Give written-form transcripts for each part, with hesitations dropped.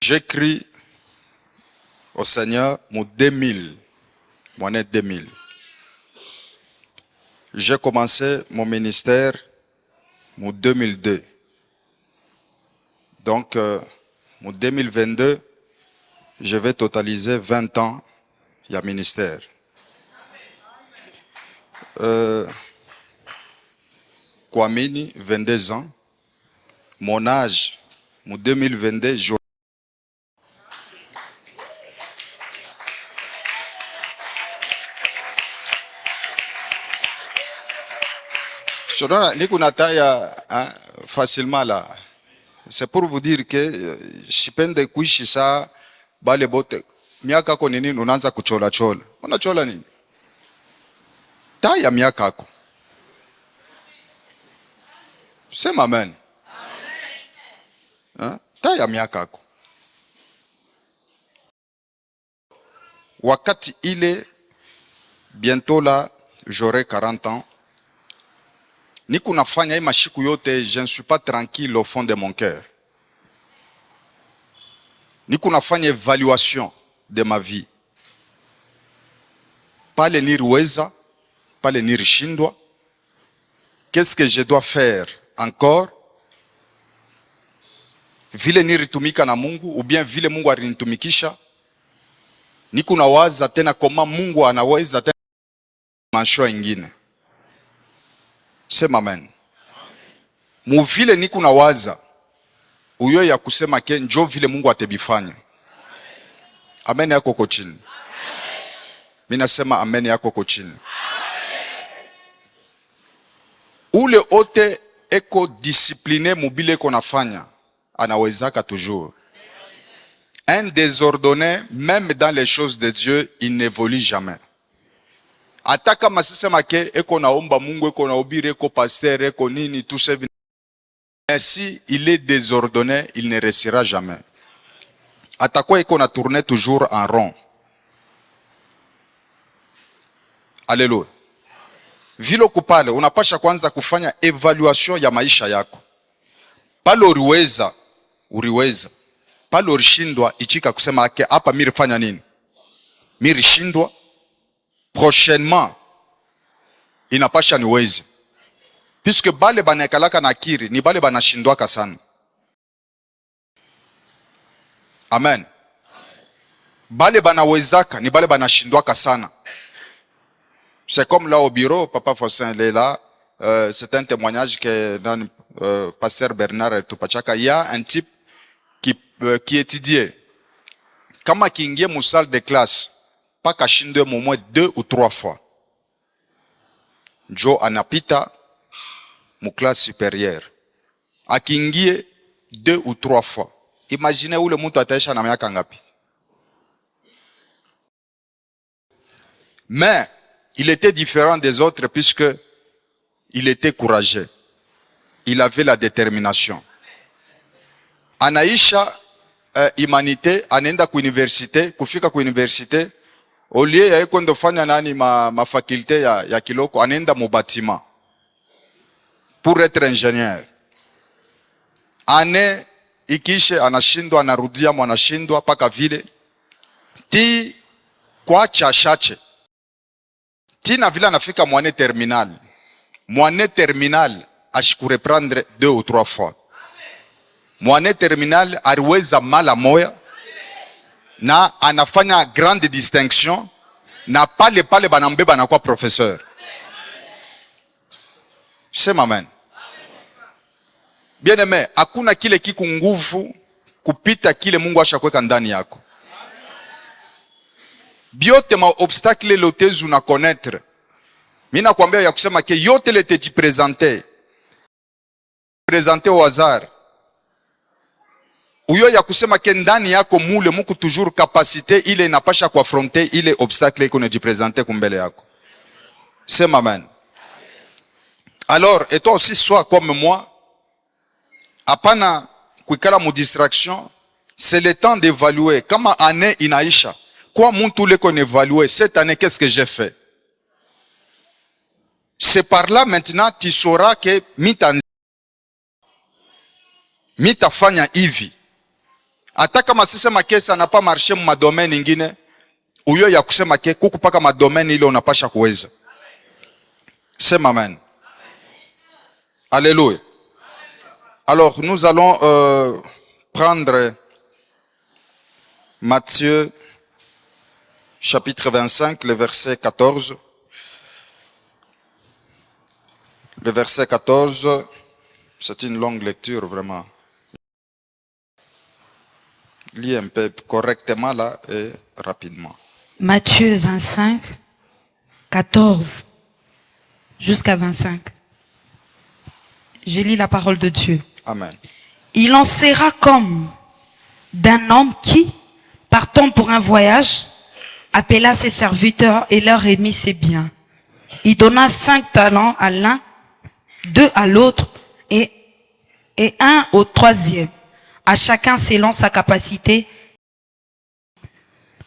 J'écris au Seigneur mon 2000, mon année 2000. J'ai commencé mon ministère mon 2002. Donc, mon 2022, je vais totaliser 20 ans, il y a ministère. Kwamini, 22 ans. Mon âge, mon 2022, je donne facilement là. C'est pour vous dire que je pende kuishi saa bale bote miaka yako ni nini unaanza kuchola chola. Unachola nini? Taya miaka yako. Sema amen. Amen. Taya miaka yako. Wakati ile bientôt là j'aurai 40 ans. Niko nafanya hii mashiku yote, je ne suis pas tranquille au fond de mon cœur. Niko nafanya évaluation de ma vie. Pale niliweza, pale nilishindwa. Qu'est-ce que je dois faire encore? Vile nilitumika na Mungu ou bien vile Mungu alinitumikisha. Niko nawaza tena kama Mungu anaweza tena maisha ingine. Sema amen. Muvile niko nawaza uyo ya kusema ke njo vile Mungu atebifanya. Amen yako ko chini. Mimi nasema amen yako ko chini. Ule ote eko discipliné mobile eko nafanya anawezaka toujours. Un désordonné même dans les choses de Dieu, il n'évolue jamais. Ataka masisema ke eko naomba Mungu eko naobire eko pasteur eko nini tout ça. Ainsi il est désordonné, il ne réussira jamais. Atakwa eko na tourner toujours en rond. Alléluia. Vilo kupale unapasha kwanza kufanya evaluation ya maisha yako. Pale uriweza. Pale urishindwa ichika kusema ake hapa mimi nifanya nini? Mimi rishindwa. Prochainement inapasha niweze. Puisque bale banaekalaka na akiri ni bale banashindwaka sana. Amen. Bale banawezaka ni bale banashindwaka sana. C'est comme là au bureau, Papa Fossin est là. C'est un témoignage que Pasteur Bernard Tupachaka. Il y a un type qui étudiait. Kama kiingie mu salle de classe, pas kashindwe au moins 2 ou 3 fois. Njo anapita mu classe supérieure. Akiingie 2 ou 3 fois. Imaginez ule mtu ataisha na miaka ngapi? Mais il était différent des autres puisque il était courageux. Il avait la détermination. Anaisha humanité, anaenda ku université, kufika ku université, au lieu ya kwenda fanya nani ma faculté ya kiloko, anaenda mu bâtiment pour être ingénieur. Ane ikishe anashindwa, anarudia mwanashindwa paka vile ti kwa chachache. Tina vile anafika mwane terminal. Mwane terminal ashikure prendre 2 ou 3 fois. Mwane terminal aliweza mala moya na anafanya grande distinction na pale banambeba na kwa professeur. Sema amen. Bien aimé, hakuna kile kiku nguvu kupita kile Mungu ashakweka ndani yako. Biote ma obstacle lotezi una connaître. Mina kuambia ya kusema ke yote lete jipresente. Presente au hasard. Uyo ya kusema ke ndani yako mule muku toujours capacité ile inapasha kuaffronter ile obstacle iko ne jipresente kumbele yako. Sema amen. Alors, et toi aussi sois comme moi. Apana kuikala mu distraction. C'est le temps d'évaluer. Kama année inaisha. Quoi muntu leko n'évaluer cette année, qu'est-ce que j'ai fait? C'est par là maintenant tu sauras que mitafanya hivi. Hata kama sisema ke ça n'a pas marché mu domaine ingine, uyo ya kusema ke kuku paka ma domaine ile unapasha kuweza. Sema amen. Alléluia. Alors nous allons prendre Matthieu chapitre 25, le verset 14. Le verset 14, c'est une longue lecture vraiment. Lis un peu correctement là et rapidement. Matthieu 25, 14 jusqu'à 25. Je lis la parole de Dieu. Amen. Il en sera comme d'un homme qui, partant pour un voyage, appela ses serviteurs et leur remit ses biens. Il donna 5 talents à l'un, 2 à l'autre et 1 au troisième, à chacun selon sa capacité.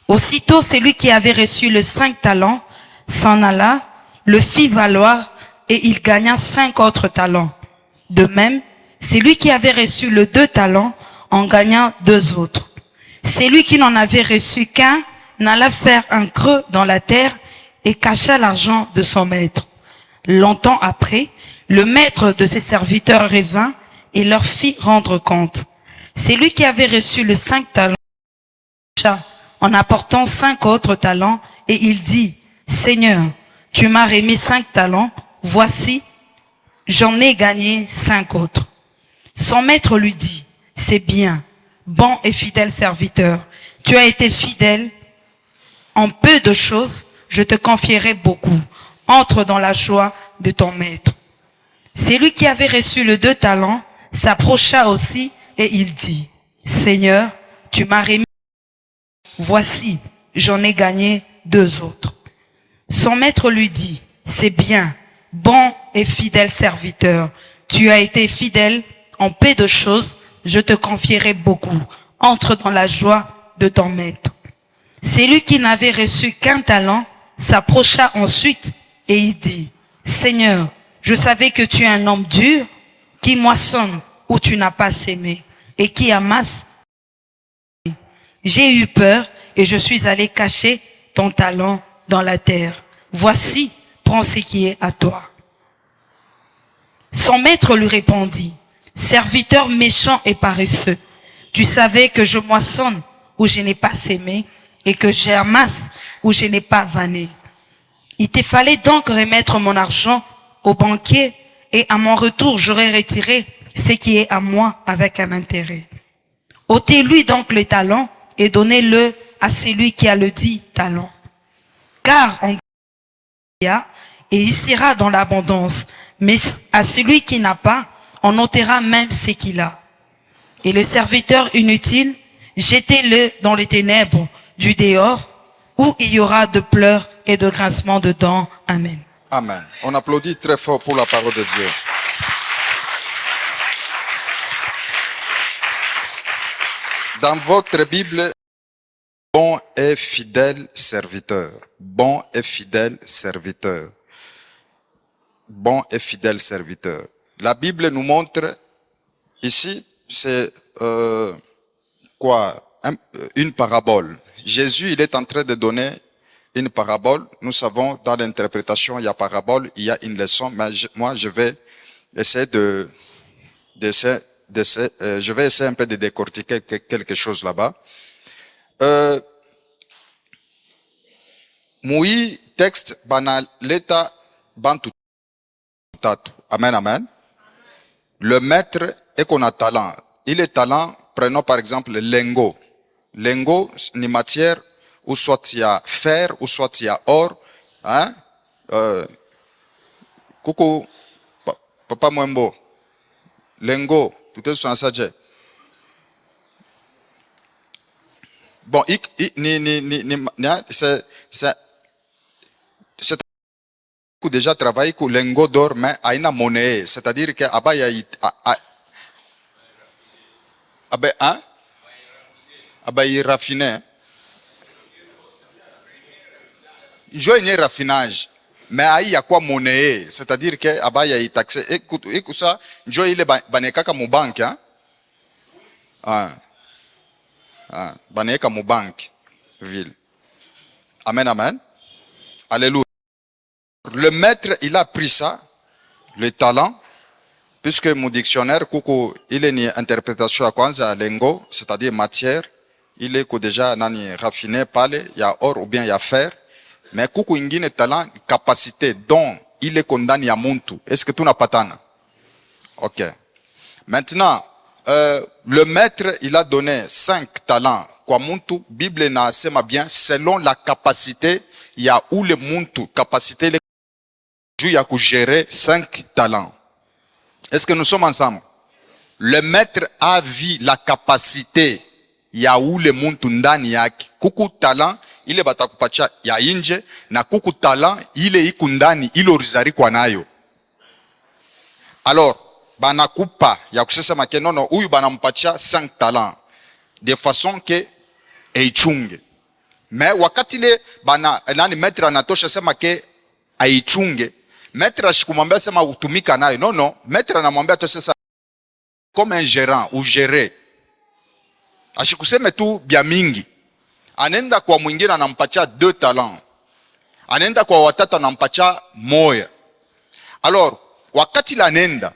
Aussitôt, celui qui avait reçu les 5 talents s'en alla, le fit valoir et il gagna 5 autres talents. De même, celui qui avait reçu les 2 talents en gagna 2 autres. Celui qui n'en avait reçu qu'un n'alla faire un creux dans la terre et cacha l'argent de son maître. Longtemps après, le maître de ses serviteurs revint et leur fit rendre compte. Celui qui avait reçu les 5 talents en apportant 5 autres talents, et il dit, Seigneur, tu m'as remis 5 talents, voici, j'en ai gagné 5 autres. Son maître lui dit, c'est bien, bon et fidèle serviteur, tu as été fidèle en peu de choses, je te confierai beaucoup. Entre dans la joie de ton maître. Celui qui avait reçu les 2 talents s'approcha aussi et il dit, Seigneur, tu m'as remis, voici, j'en ai gagné 2 autres. Son maître lui dit, c'est bien, bon et fidèle serviteur, tu as été fidèle en peu de choses, je te confierai beaucoup. Entre dans la joie de ton maître. Celui qui n'avait reçu qu'un talent s'approcha ensuite et il dit, Seigneur, je savais que tu es un homme dur, qui moissonne où tu n'as pas sémé et qui amasse. J'ai eu peur et je suis allé cacher ton talent dans la terre. Voici, prends ce qui est à toi. Son maître lui répondit, serviteur méchant et paresseux, tu savais que je moissonne où je n'ai pas sémé et que j'amasse où je n'ai pas vanné. Il te fallait donc remettre mon argent au banquier et à mon retour j'aurais retiré ce qui est à moi avec un intérêt. Ôtez-lui donc les talents et donnez-le à celui qui a le 10 talents. Car on a et il sera dans l'abondance, mais à celui qui n'a pas, on ôtera même ce qu'il a. Et le serviteur inutile, jetez-le dans les ténèbres du dehors, où il y aura de pleurs et de grincements de dents. Amen. Amen. On applaudit très fort pour la parole de Dieu. Dans votre Bible, bon et fidèle serviteur. Bon et fidèle serviteur. Bon et fidèle serviteur. La Bible nous montre, ici, c'est une parabole. Jésus, il est en train de donner une parabole. Nous savons, dans l'interprétation, il y a parabole, il y a une leçon, mais moi, je vais essayer je vais essayer un peu de décortiquer quelque chose là-bas. Mui texte banaleta bantu tatu. Amen, amen. Le maître est qu'on a talent. Il est talent, prenons par exemple le lingot. Lingot, c'est une matière où soit il y a fer, ou soit il y a or. Hein? Coucou, papa Mwembo. Lingot, tout est sur un sadje. Bon, c'est déjà travaillé que lingot d'or, mais à une monnaie. C'est-à-dire que il raffiné. Je n'ai raffinage. Mais il y a quoi monnaie? C'est-à-dire que il y a taxé. Écoute ça, je il est banekaka mon banque, hein? Baneka mu banque ville. Amen, amen. Alléluia. Le maître, il a pris ça, le talent, puisque mon dictionnaire, kuku, il est une interprétation à kwanza lengo, c'est-à-dire matière, il est déjà nani raffiné pale, il y a or ou bien il y a fer, mais kuku ingine talent, capacité, don, il est condamné à muntu. Est-ce que tu n'as pas tana? Ok. Maintenant, le maître, il a donné 5 talents. Kwa muntu, Bible na sema bien, selon la capacité, il y a où le muntu, capacité, il y a que gérer 5 talents. Est-ce que nous sommes ensemble? Le maître a vu la capacité, il y a où le muntu ndani yake. Kuku talent, ile batakupacha ya inje, na kuku talent, ile iku ndani, ile orizari kwa nayo. Alors, banakupa ya kusema ke nono huyu banampatia 5 talents de façon que aichunge. Mais wakati le bana nani maître anatosha sema ke aichunge, maître ashikumwambia sema utumika nayo. Non, maître anamwambia to sasa comme un gérant ou gérer. Ashikuseme tu bia mingi. Anenda kwa mwingine anampatia 2 talents. Anenda kwa watatu anampatia moya. Alors, wakati la nenda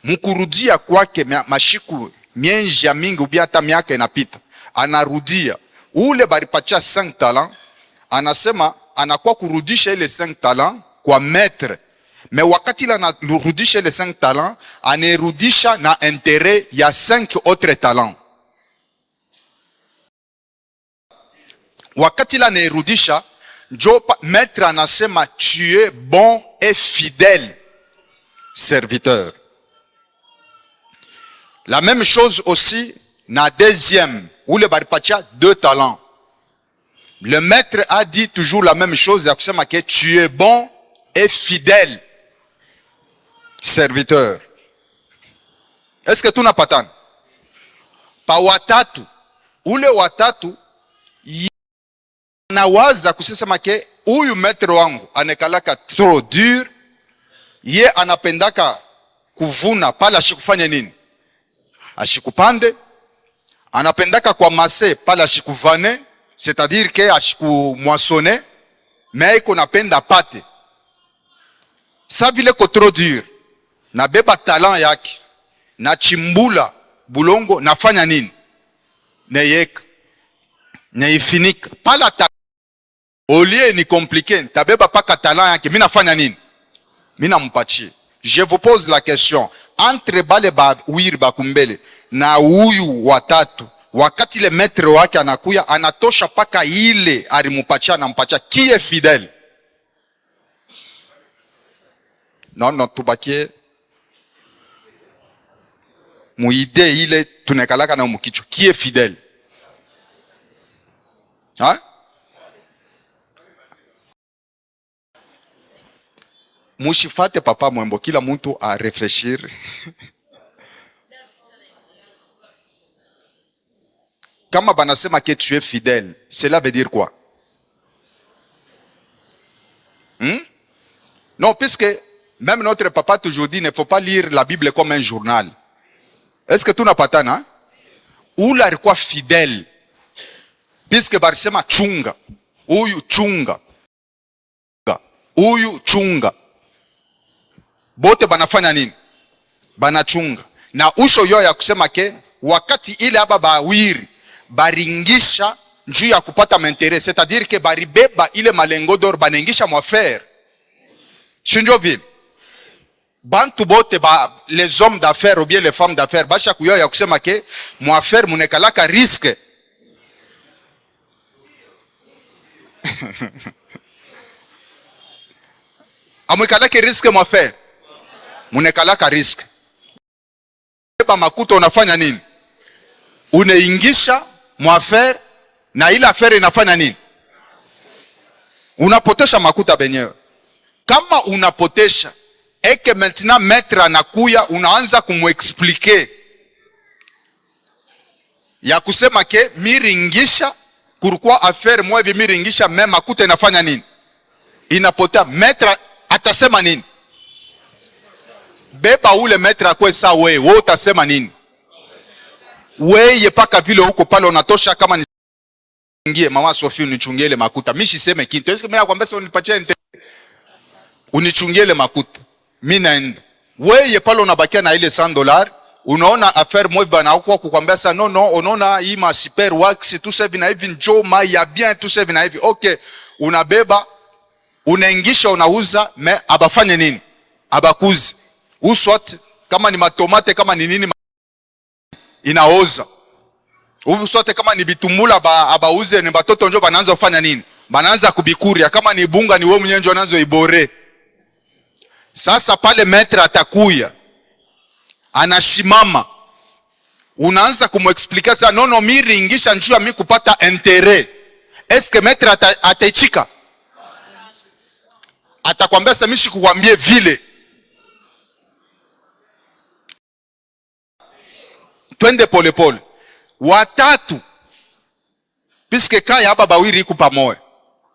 mkurudia kwake mashiku mienji ya mingi ubia hata miaka inapita, anarudia ule baripacha 5 talents, anasema anakuwa kurudisha ile 5 talents kwa maître. Mais wakati la anarudisha ile 5 talents, anerudisha na intérêt ya 5 autres talents. Wakati la anerudisha, njo maître anasema tu es bon et fidèle serviteur. La même chose aussi, na deuxième, où le baripacha 2 talents. Le maître a dit toujours la même chose, ya kusema que tu es bon et fidèle serviteur. Est-ce que tu n'as pas tant? Pa watatu, ule watatu, nawaza kusema ke huyu maître wangu anekalaka trop dur, ye anapendaka kuvuna pala ashikufanya nini? Ashikupande. Anapendaka kwa mase pala ashikuvane, c'est-à-dire que ashikumwasone, mais iko napenda pate. Sa vile ko trop dur, na beba talent yake, na chimbula bulongo, nafanya nini? Neyeka, neifinika. Pala ta olie ni compliqué, tabeba paka talent yake, mina fanya nini? Mina mpachi. Je vous pose la question, entre bale ba wiri bakumbele na huyu watatu, wakati le maître wake anakuya, anatosha paka ile arimupacha na mpacha, qui est fidèle? Non, tubakie muide ile tunekalaka na mukicho. Qui est fidèle? Hein? Mushifate papa mwembo, kila mtu a réfléchir. Kama banasema que tu es fidèle, cela veut dire quoi? Non, puisque même notre papa toujours dit, il ne faut pas lire la Bible comme un journal. Est-ce que tu n'as pas tant, hein? Ou la quoi fidèle? Puisque barisema chunga, uyu chunga, uyu chunga. Bote banafanya nini? Banachunga. Na usho yo ya kusema ke wakati ile aba bawiri baringisha njuu ya kupata maintere, c'est-à-dire que baribeba ile malengo d'or banengisha mwafere. Shinjo vile. Bantu bote les hommes d'affaires ou bien les femmes d'affaires basha kuyo ya kusema ke mwafere munekalaka risque. Amwekalake risque mwafere. Munekalaka risk. Beba makuta unafanya nini? Uneingisha mwafere na ile afere inafanya nini? Unapotesha makuta benyewe. Kama unapotesha, eke maintenant maître anakuya, unaanza kumwexpliquer ya kusema ke miringisha kurukua afere mwa hivi miringisha, mema makuta inafanya nini? Inapotea. Maître atasema nini? Beba ule maître akwe saa wewe utasema nini? Weye paka vile huko pale unatosha kama niingie mama Sophie unichungie ile makuta. Mimi siseme kitu. Mimi nakwambia sasa unipatie unichungie ile makuta. Mimi naenda. Weye pale unabakia na ile $100. Unaona affaire moi bana huko kukwambia sasa no unaona hii ma super wax tout ça vina hivi njoo mai ya bien tout ça vina hivi. Okay, unabeba unaingisha unauza mais abafanye nini? Abakuzi. Uswat kama ni matomate kama ni nini inaoza. Uswat kama ni bitumula abauze ni batoto njoo banaanza kufanya nini? Banaanza kubikuria kama ni bunga ni wewe mwenyewe njoo anaanza ibore. Sasa pale metre atakuya anashimama, unaanza kumexplica sasa no mimi ingisha njoo mimi kupata intérêt. Est-ce que maître ataichika? Atakwambia sasa mimi kukwambie vile. Twende pole pole. Watatu. Puisque kaya hapa bawiri iko pamoja.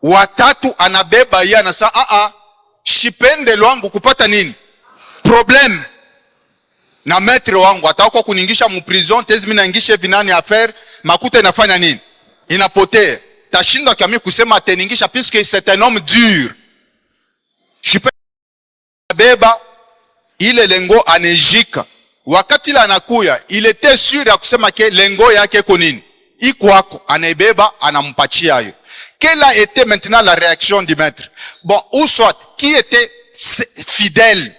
Watatu anabeba yeye anasema shipende lwangu kupata nini? Problem. Na maître wangu atakuwa kuningisha mu prison tezi mimi naingisha vinani affaire makuta inafanya nini? Inapotea. Tashinda kama kusema ateningisha puisque c'est un homme dur. Shipende beba ile lengo anejika. Wakati la anakuya il était sûr ya kusema ke lengo yake iko nini? Iko wako anaibeba anampachia hayo. Quelle a été maintenant la réaction du maître? Bon, ou soit qui était fidèle?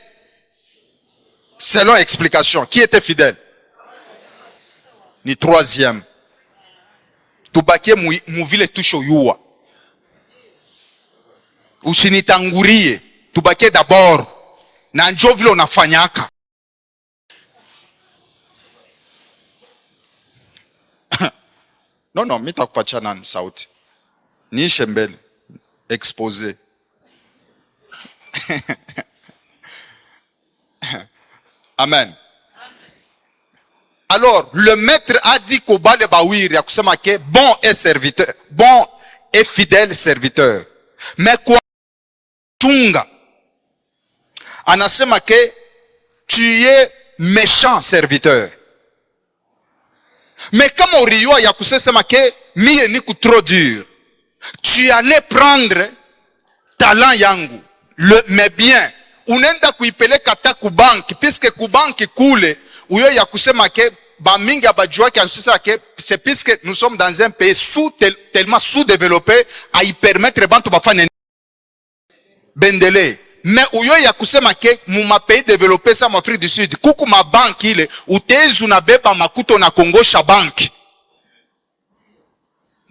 Selon explication, qui était fidèle? Ni troisième. Tubakie muvile tusho yuwa. Usinitangurie. Tubakie d'abord. Na njo vile unafanyaka. Non, mita kupacha nani sauti. Niishe mbele. Exposé. Amen. Alors, le maître a dit qu'au bas de Bawiri, akusema ke bon et serviteur, bon et fidèle serviteur. Mais quoi? Chunga. Anasema ke tu es méchant serviteur. Mais kama uriwa ya kusema ke mie niku trop dur. Tu allais prendre talent yangu, mais bien. Unaenda kuipeleka hata kubanki, puisque kubanki kule uyo ya kusema ke ba mingi abajua ke ansisa ke c'est puisque nous sommes dans un pays tellement sous-développé à y permettre bantu bafanya bendele. Mais uyo ya kusema ke mu ma pays développé sa Afrique du Sud kuku ma banki ile utezu na beba makuto na kongosha banki.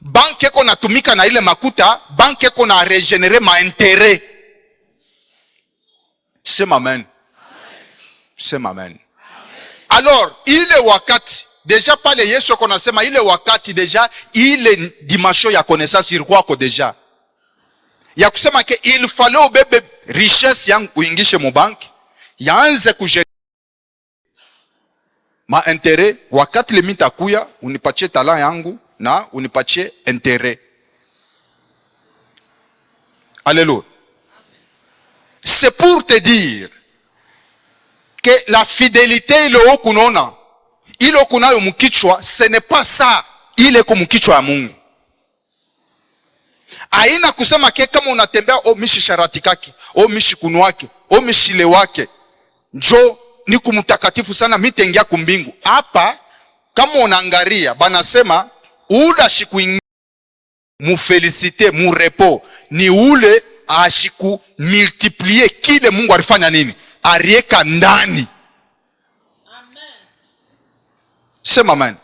Banki eko natumika na ile makuta, banki eko na régénérer ma intérêt. Sema amen. Sema amen. Alors, ile wakati deja pale Yesu konasema ile wakati deja ile dimension ya connaissance ilikuwako deja. Ya kusema ke il fallait ubebe richesse yangu uingishe mu banki, yaanze kujere ma intérêt wakati limita kuya unipatie talent yangu na unipatie intérêt. Alléluia. C'est pour te dire que la fidélité ile okunona ile okunayo mkichwa ce n'est pas ça ile ko mkichwa ya Mungu. Aina kusema ke kama unatembea mishi sharati kake mishi kunu wake mishi le wake njo ni kumtakatifu sana mitengia kumbingu. Hapa kama unaangalia banasema ula shiku mu féliciter mu repos ni ule ashiku multiplier kile Mungu alifanya nini? Arieka ndani. Amen. Sema amen.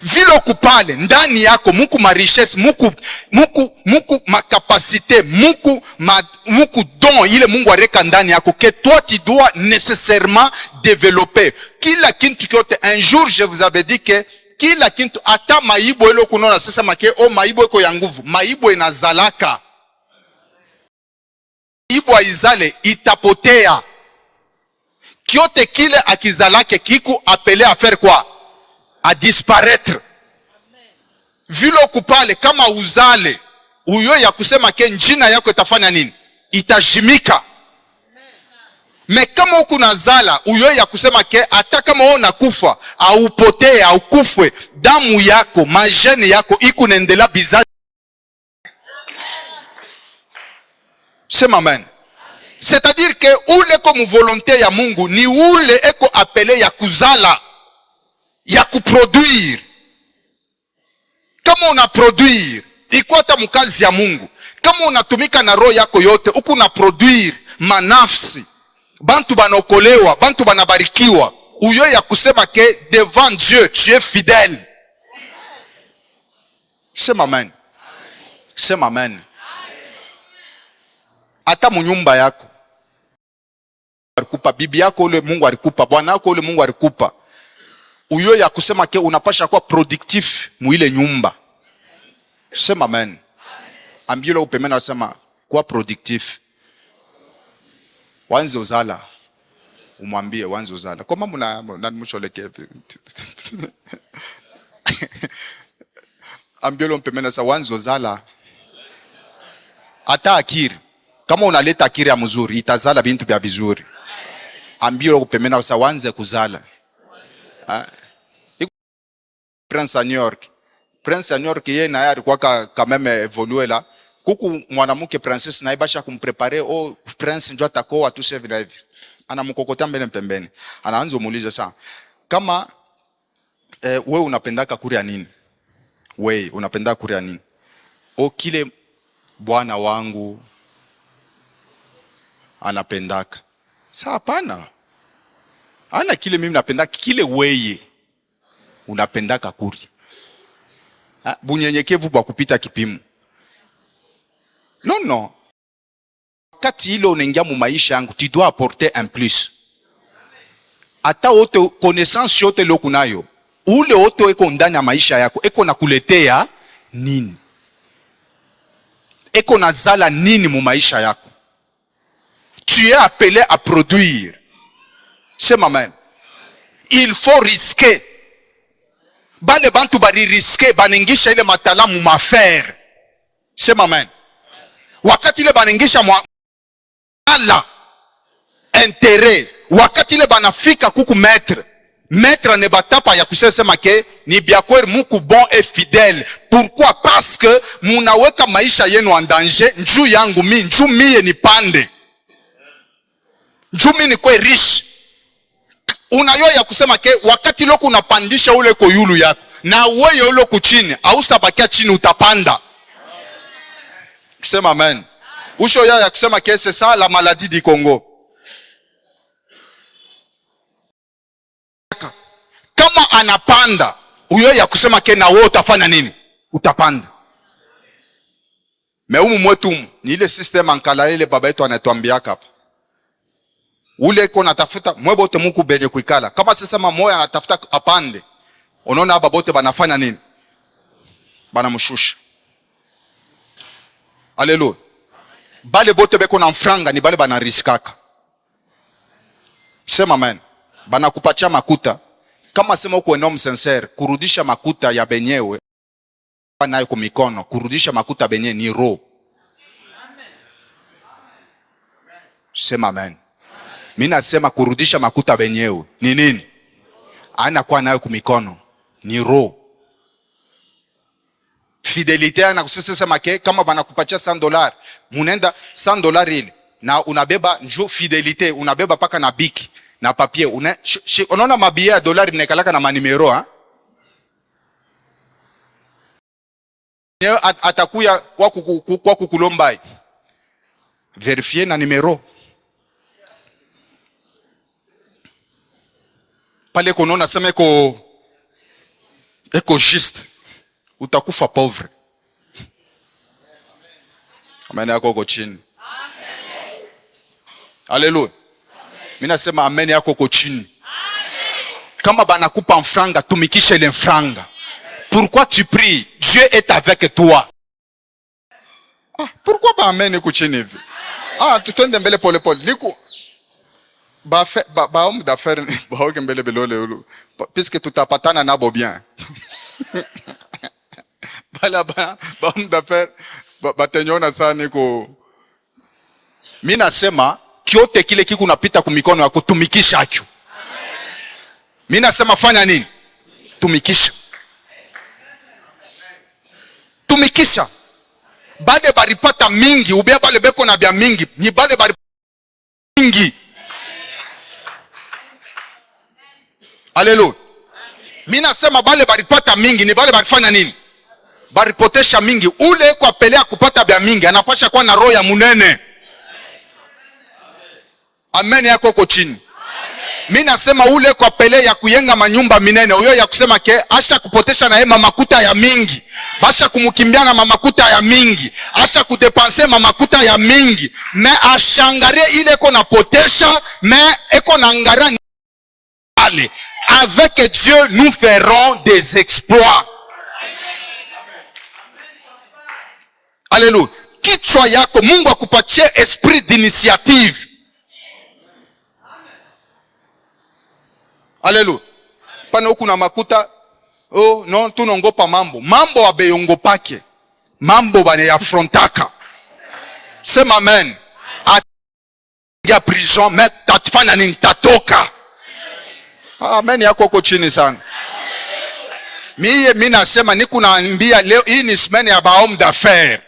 Vile kupale ndani yako muku ma richesse, muku ma capacité, muku don ile Mungu arieka ndani yako que toi tu dois nécessairement développer. Kila kintu kyote, un jour je vous avais dit que kila kintu ata maibo ile kunona sasa make maibo iko ya nguvu, maibo inazalaka. Maibo izale itapotea. Kyote kile akizalake kiku appelé à faire quoi? À disparaître. Vile kupale kama uzale uyo ya kusema ke njina yako itafanya nini? Itajimika. Me kama uko nazala uyo ya kusema ke hata kama wewe unakufa au potee au kufwe, damu yako majeni yako iko naendelea bizazi. Sema amen. C'est-à-dire que ule comme volonté ya Mungu ni ule eko appelé ya kuzala, ya kuproduire. Kama una produire iko hata mkazi ya Mungu, kama unatumika na roho yako yote uko na produire manafsi, bantu banaokolewa, bantu banabarikiwa, uyo ya kusema ke devant Dieu tu es fidèle. Sema amen. Sema amen. Hata munyumba yako alikupa, bibi yako ule Mungu alikupa, bwana yako ule Mungu alikupa, uyo ya kusema ke unapasha kuwa productif muile nyumba. Sema amen. Ambilo upemena sema kuwa productif. Wanze uzala. Umwambie wanze uzala. Koma muna msholeke. Ambilo upemena sema wanze uzala. Ata akiri. Kama unaleta akiri ya mzuri, itazala bintu bya vizuri. Ambilo upemena sema wanze kuzala. Prince à New York. Prince à New York yeye na yeye alikuwa quand même évolué là. Kuku mwanamke princess na ibasha kumprepare, oh prince njoo atakoa tu sasa vile hivi. Anamkokota mbele pembeni. Anaanza kumuuliza sana. Kama wewe unapendaka kuria nini? Wewe unapenda kuria nini? O kile bwana wangu anapendaka. Sasa hapana. Ana kile mimi napendaka, kile wewe unapendaka kuria. Bunyenyekevu kwa kupita kipimo. Non. Wakati ile unaingia mu maisha yangu, tu dois apporter un plus. Ata ote connaissance yote leo kunayo, ule ote eko ndani ya maisha yako, eko nakuletea nini? Eko nazala nini mu maisha yako? Tu es appelé à produire. C'est maman. Il faut risquer. Bale bantu bari risquer, baningisha ile matalamu mafere. C'est maman. Wakati ile baningisha ala intérêt, wakati ile banafika kuku maître ne batapa ya kusema ke ni biakweri muku bon et fidèle. Pourquoi? Parce que munaweka maisha yenu en danger njuu yangu mi, njuu miye ni pande, njuu mi ni kwe riche. Unayo ya kusema ke wakati loko unapandisha ule koyulu yako na wewe ule kuchini, haustabakia chini, utapanda. Sema amen. Usho ya kusema que c'est ça la maladie du Congo. Kama anapanda, uyo ya kusema ke na wewe utafanya nini? Utapanda. Meumu mwetu ni ile system ankala ile baba yetu anatuambia hapa. Ule kona tafuta mwebote muku benye kuikala. Kama sasa moyo anatafuta apande, unaona baba bote banafanya nini? Banamshusha. Haleluya. Bale bote beko na mfranga ni bale bana riskaka. Sema amen. Bana kupatia makuta. Kama sema uko enom sincere, kurudisha makuta ya benyewe nayo kwa mikono, kurudisha makuta benye ni roho. Sema amen. Mimi nasema kurudisha makuta benyewe ni nini? Ana kwa nayo kwa mikono ni roho. Fidelite ana kusema ke kama bana kupatia $100, munenda $100 ile na unabeba njoo fidelite, unabeba paka na biki na papier, unaona mabia ya dolari nekalaka na manimero ha? Yeye atakuya kwa kukulomba verifier na numero pale konaona sema eko juste, utakufa pauvre. Amen yako uko chini. Amen. Haleluya. Mimi nasema amen yako uko chini. Amen. Kama banakupa mfranga, tumikisha ile mfranga. Pourquoi tu pries? Dieu est avec toi. Pourquoi ba amen uko chini hivi? Tutende mbele pole pole. Liku ba homme d'affaires ba hoke mbele belole puisque tutapatana nabo bien. Bala ba homme d'affaires batenyona sana niko. Mimi nasema kyote kile kiku napita kumikono yako, tumikisha akyo. Mimi nasema fanya nini? Tumikisha. Tumikisha. Bale baripata mingi, ubia bale beko na bia mingi, ni bale baripata mingi. Haleluya. Mimi nasema bale baripata mingi, ni bale barifanya nini? Baripotesha mingi. Ule kwa pelea kupata bia mingi, anapasha kuwa na roho ya munene. Amen yako uko chini. Mimi nasema ule kwa pele ya kuyenga manyumba minene, uyo ya kusema ke asha kupotesha na hema makuta ya mingi, basha kumukimbia na mamakuta ya mingi, asha kudepanse mamakuta ya mingi, me ashangarie ile ko napotesha, me eko na ngara ale. Avec Dieu nous ferons des exploits. Alléluia. Kichwa yako Mungu akupatie esprit d'initiative. Alléluia. Pana huku na makuta, oh non, tunongopa mambo. Mambo abeyongopake. Mambo bane ya frontaka. Sema amen. Atingia prison, me tatfana nini tatoka. Amen yako uko chini sana. Mimi nasema niku naambia leo hii ni semaine ya ba homme d'affaires.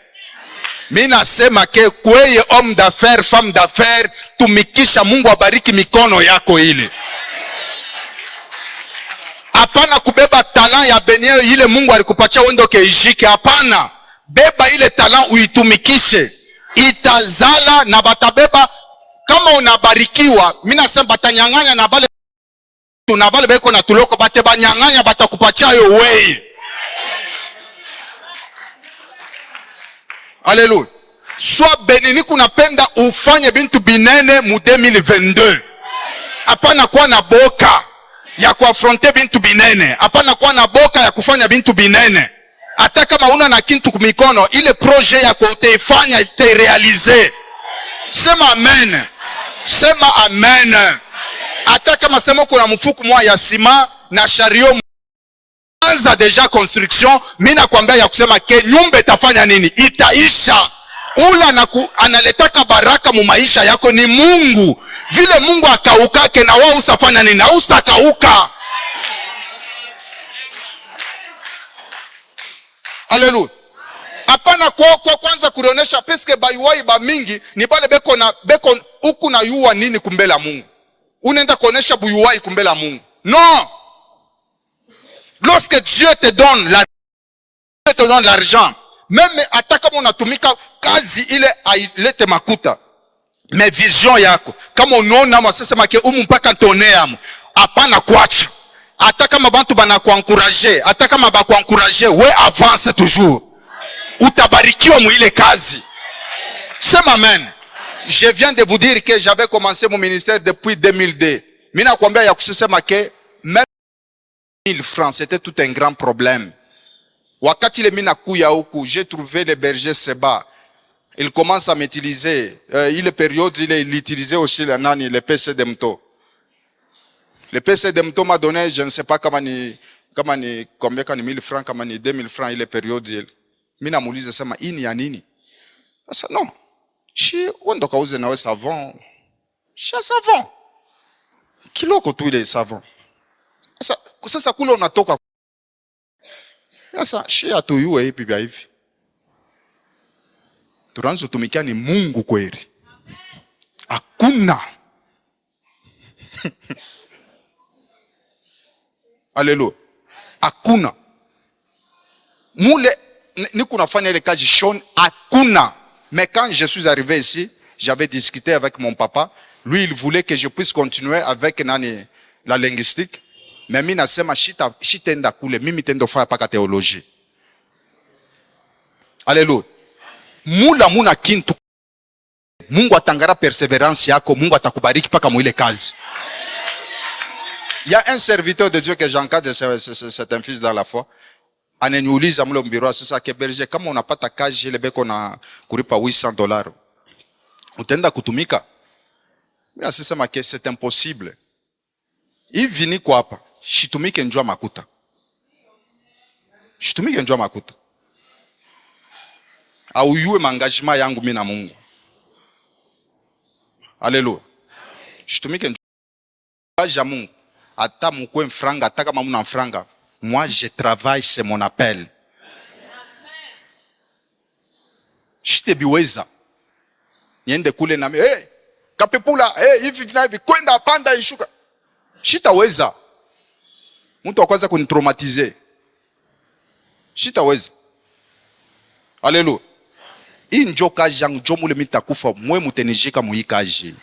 Mimi nasema ke kweye homme d'affaires, femme d'affaires, tumikisha, Mungu abariki mikono yako ile. Hapana kubeba talent ya benye ile Mungu alikupatia wendo keijike. Hapana. Beba ile talent uitumikishe. Itazala na batabeba kama unabarikiwa. Mimi nasema batanyang'anya na bale tunabale beko na tuloko bate banyang'anya batakupatia yo wewe. Haleluya. Sois béni, ni kunapenda ufanye bintu binene mu 2022. Hapana kuwa na boka ya kuafronte bintu binene. Hapana kuwa na boka ya kufanya bintu binene. Hata kama una na kintu kumikono, ile projet yako utaifanya, itarealize. Sema amen. Sema amen. Hata kama sema kuna mfuku mwa ya sima na shario anza deja construction, mimi nakwambia ya kusema ke nyumba itafanya nini? Itaisha. Ula analetaka baraka mu maisha yako ni Mungu. Vile Mungu akaukake na wao usafanya nini? Na usakauka. Haleluya. Hapana kwa kwanza kurionesha peske bayuwai ba mingi ni bale beko huku na yuwa nini kumbela Mungu. Unaenda kuonesha buyuwai kumbela Mungu. Non. Lorsque Dieu te donne l'argent, même ataka kama unatumika kazi ile ailete makuta, mais vision yako kama unaona mwasema ke mpaka ntonea mu, hapana kuacha. Hata kama bantu bana kuencourager, hata kama ba kuencourager, we avance toujours. Utabarikiwa mu ile kazi. Sema amen. Je viens de vous dire que j'avais commencé mon ministère depuis 2002. Mimi nakwambia ya kusema ke même 1000 francs c'était tout un grand problème. Wakati le mina kuya huku, j'ai trouvé le berger Seba. Il commence à m'utiliser. Il est période, il utilisait aussi le PC Demto. Le PC Demto m'a donné, je ne sais pas combien ni 1000 francs, combien ni 2000 francs, il est période. Mina muulize sema, ini ya nini? Asa non. Shi wendo kauze nawe savon. Shi savon. Kiloko tu ile savon. Sasa kule unatoka. Sasa shi atuyue hivi bia hivi. Turanzo tumikia ni Mungu kweli. Hakuna. Alléluia. Hakuna. Mule ni kunafanya ile kazi shon hakuna. Mais quand je suis arrivé ici, j'avais discuté avec mon papa. Lui, il voulait que je puisse continuer avec la linguistique. Mais mimi nasema shitenda kule, mimi tendo fanya paka théologie. Alléluia. Muna kintu. Mungu atangara persévérance yako, Mungu atakubariki paka mwile kazi. Il y a un serviteur de Dieu que j'encadre, c'est un fils dans la foi. Ananiuliza mle mbiro sasa ke berger, kama unapata kazi ile beko na kulipa $800, utaenda kutumika? Mimi nasema ke c'est impossible. Hivi niko hapa, shitumike njua makuta. Shitumike njua makuta. Au yue engagement yangu mimi na Mungu. Alléluia. Shitumike kazi ya Mungu. Ata mukwe mfranga, ata kama muna mfranga. Moi je travaille, c'est mon appel. Shitebiweza. Niende kule na kapepula, hivi na hivi kwenda panda ishuka. Shitaweza. Mtu wa kwanza kunitraumatize. Shitaweza. Alléluia. Hii njo kazi yangu, njo mule mitakufa mwe mutenijika muhi kazi.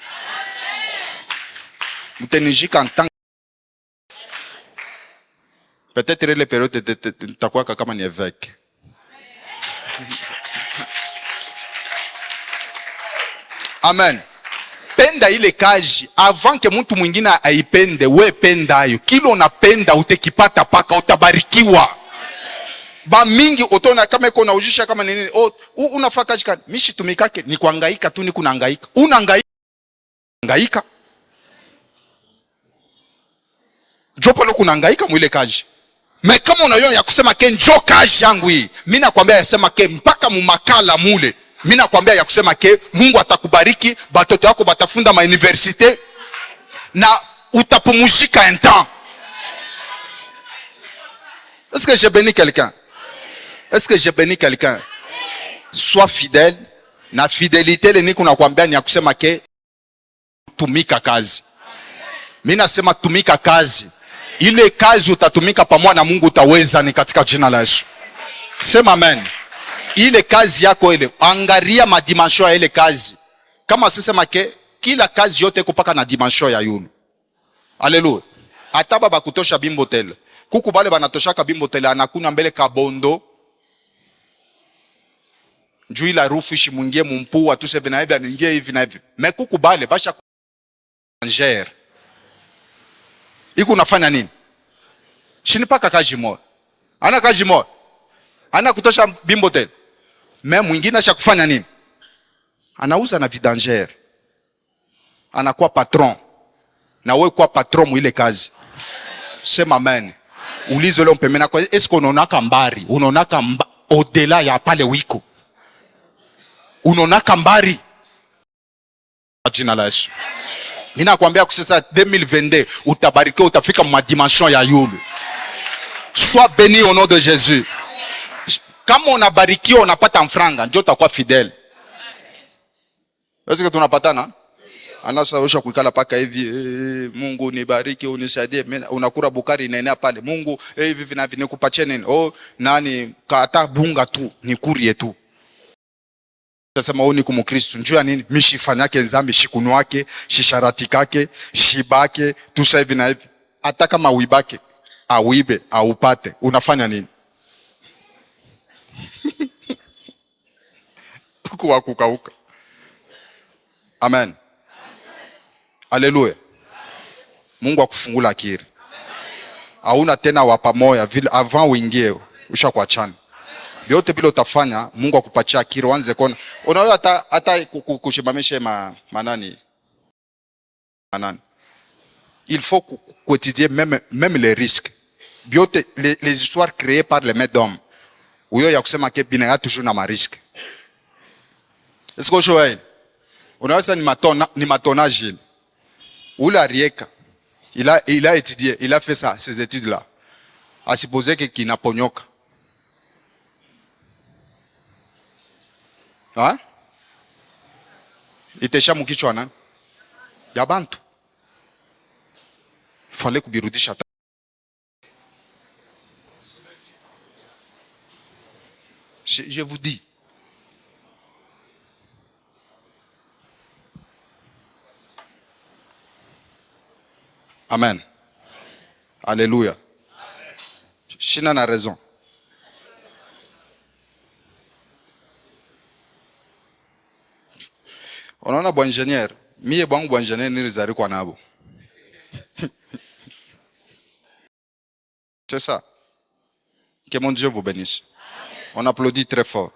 Mutenijika en tant. Peut-être les périodes takuwa kama ni évêque. Amen. Penda ile kazi avant que mtu mwingine aipende, we penda ayo. Kilo unapenda utekipata paka utabarikiwa. Ba mingi utona kama iko na ujisha kama nini, unafanya kazi gani? Mishi tumikake ni kuhangaika tu, ni kunahangaika. Unahangaika. Jopo lo kunahangaika mwile kazi. Me kama unayo ya kusema ke njo kazi yangu hii, mimi nakwambia yasema ke mpaka mumakala mule. Mimi nakwambia ya kusema ke Mungu atakubariki, batoto wako batafunda ma université na utapumuzika un temps. Est-ce que j'ai béni quelqu'un? Est-ce que j'ai béni quelqu'un? Sois fidèle. Na fidélité le niku nakwambia ni ya kusema ke tumika kazi. Mimi nasema tumika kazi. Ile kazi utatumika pamoja na Mungu utaweza, ni katika jina la Yesu. Sema amen. Ile kazi yako ile, angalia madimension ya ile kazi. Kama sisema ke kila kazi yote kupaka na dimension ya yulu. Haleluya. Hata baba kutosha bimbo tele. Kuku bale banatoshaka bimbo tele anakuna mbele kabondo. Njuu ila rufu ishi mwingie mumpua tu hivi na hivi aningie hivi na hivi. Me kuku bale basha njere. Iku unafanya nini? Shini paka kaji moja. Ana kaji moja. Ana kutosha bimbo tele. Me mwingine asha kufanya nini? Anauza na vidangere. Anakuwa patron. Na wewe kuwa patron mu ile kazi. Sema amen. Ulizo leo mpemena kwa esko unaonaka mbari, unaonaka odela ya pale wiko. Unaonaka mbari. Jina la Yesu. Ninakwambia kusasa 2022 utabarikiwa, utafika ma dimension ya yulu. Sois béni au nom de Jésus. Kama unabarikiwa unapata mfranga, ndio utakuwa fidèle. Est-ce que tunapatana? Anasawesha kuikala paka hivi, Mungu nibariki unisaidie, unakura bukari inaenea pale. Mungu hivi vina vinikupatie nini? Nani kata bunga tu, nikurie tu. Tasema ni kumukristo, njua nini? Mishifanya yake nzambi, shikunu wake, shisharati kake, shibake, tusa hivi na hivi. Hata kama uibake, auibe, aupate, unafanya nini? Kuwa kukauka. Amen. Haleluya. Mungu akufungula akili. Hauna tena wapamoya vile avant uingie ushakuachana. Vyote vile utafanya Mungu akupatia akili, uanze kuona. Unaweza hata kushimamisha manani. Il faut quotidier même les risques. Vyote les histoires créées par les maîtres d'hommes. Uyo ya kusema ke bina toujours na marisque. Est-ce que je unaweza ni matonnage. Oula Rieka, il a étudié, il a fait ça, ces études-là. A supposé que qui n'a ponyoka. Hein? Itesha mukichwa nani? Ya bantu. Fallait kubirudisha. Je vous dis. Amen. Alléluia. Shina na raison. Unaona bwa engineer, mie bwangu bwa engineer nilizari kwa nabo. C'est ça. Que mon Dieu vous bénisse. On applaudit très fort.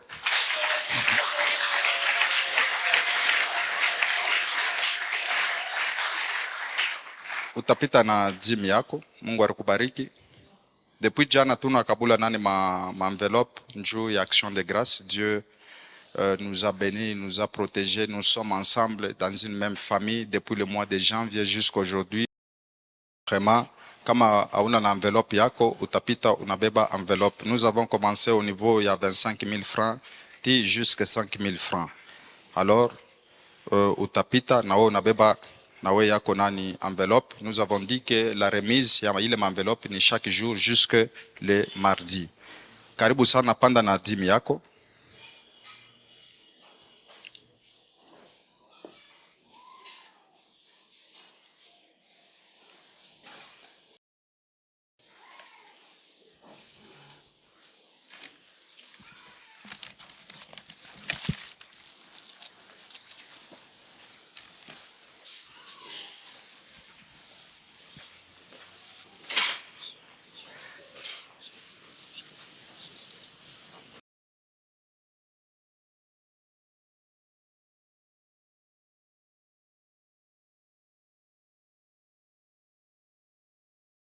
Utapita na jimi yako, Mungu akubariki. Depuis jana tuna kabula nani ma enveloppe njuu ya action de grâce. Dieu nous a bénis, nous a protégés. Nous sommes ensemble dans une même famille depuis le mois de janvier jusqu'à aujourd'hui. Vraiment, kama hauna na enveloppe yako, utapita unabeba enveloppe. Nous avons commencé au niveau, il y a 25 000 francs, jusqu'à 5 000 francs. Alors, utapita na wewe unabeba na wewe yako nani enveloppe. Nous avons dit que la remise ya ile enveloppe ni chaque jour jusque le mardi. Karibu sana, panda na dimi yako.